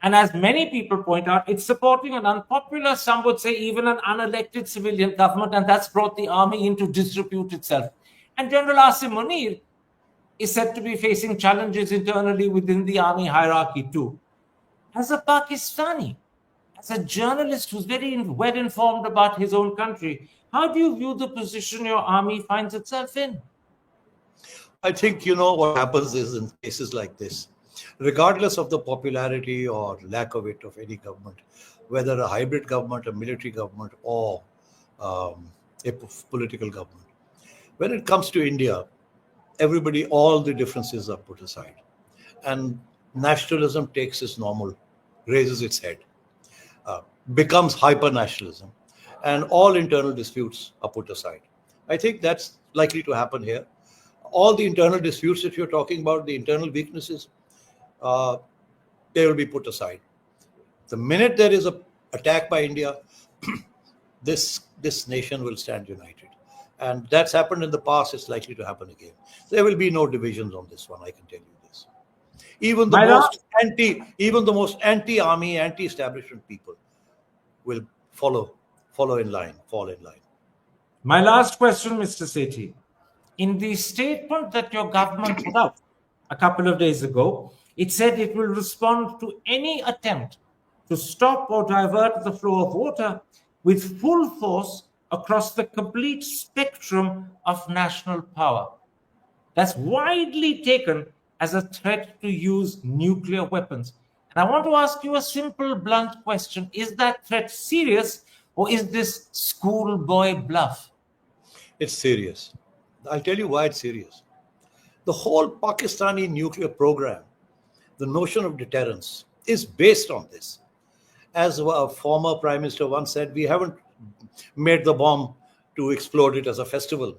And as many people point out, it's supporting an unpopular, some would say even an unelected civilian government, and that's brought the army in to disrepute itself. And General Asim Munir is said to be facing challenges internally within the army hierarchy too. As a Pakistani, as a journalist who's very well informed about his own country, how do you view the position your army finds itself in? I think, what happens is in cases like this, regardless of the popularity or lack of it of any government, whether a hybrid government, a military government, or a political government, when it comes to India, all the differences are put aside. And nationalism takes its normal, raises its head, becomes hyper-nationalism, and all internal disputes are put aside. I think that's likely to happen here. All the internal disputes that you're talking about, the internal weaknesses, they will be put aside. The minute there is an attack by India, this nation will stand united. And that's happened in the past, it's likely to happen again. There will be no divisions on this one, I can tell you this. Even the most anti-army, anti-establishment people will fall in line. My last question, Mr. Sethi. In the statement that your government put out a couple of days ago, it said it will respond to any attempt to stop or divert the flow of water with full force across the complete spectrum of national power. That's widely taken as a threat to use nuclear weapons. And I want to ask you a simple, blunt question. Is that threat serious, or is this schoolboy bluff? It's serious. I'll tell you why it's serious. The whole Pakistani nuclear program, the notion of deterrence, is based on this. As a former Prime Minister once said, we haven't made the bomb to explode it as a festival,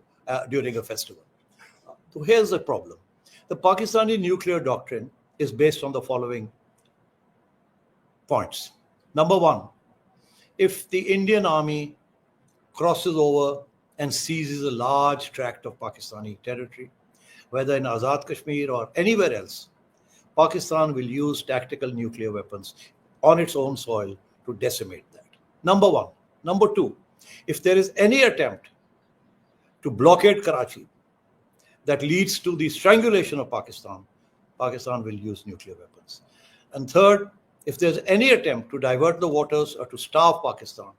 during a festival. So here's the problem. The Pakistani nuclear doctrine is based on the following points. Number one, if the Indian army crosses over and seizes a large tract of Pakistani territory, whether in Azad Kashmir or anywhere else, Pakistan will use tactical nuclear weapons on its own soil to decimate that. Number one. Number two, if there is any attempt to blockade Karachi that leads to the strangulation of Pakistan, Pakistan will use nuclear weapons. And third, if there's any attempt to divert the waters or to starve Pakistan,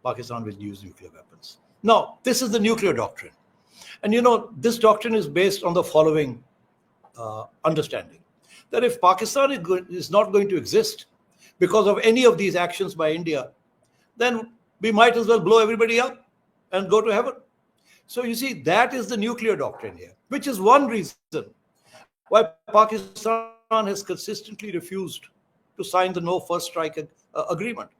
Pakistan will use nuclear weapons. Now, this is the nuclear doctrine. And this doctrine is based on the following understanding, that if Pakistan is not going to exist because of any of these actions by India, then we might as well blow everybody up and go to heaven. So you see, that is the nuclear doctrine here, which is one reason why Pakistan has consistently refused to sign the no first strike agreement.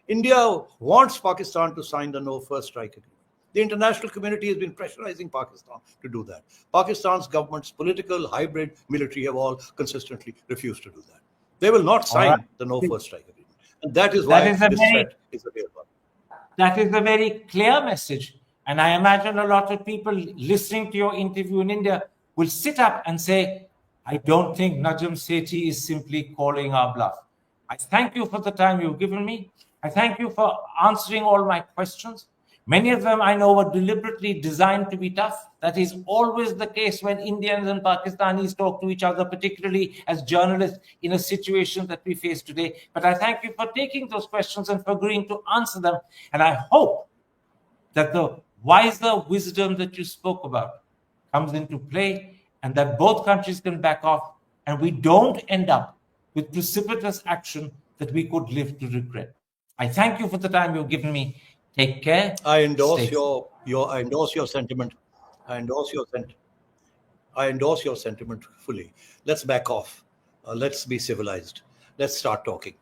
India wants Pakistan to sign the no first strike agreement. The international community has been pressurizing Pakistan to do that. Pakistan's government's political, hybrid, military have all consistently refused to do that. They will not sign the no first strike agreement. And that is why this threat is a real one. That is a very clear message. And I imagine a lot of people listening to your interview in India will sit up and say, I don't think Najam Sethi is simply calling our bluff. I thank you for the time you've given me. I thank you for answering all my questions. Many of them I know were deliberately designed to be tough. That is always the case when Indians and Pakistanis talk to each other, particularly as journalists in a situation that we face today. But I thank you for taking those questions and for agreeing to answer them. And I hope that the wiser wisdom that you spoke about comes into play and that both countries can back off and we don't end up with precipitous action that we could live to regret. I thank you for the time you've given me. Take care. I endorse I endorse your sentiment. I endorse your sentiment fully. Let's back off. Let's be civilized. Let's start talking.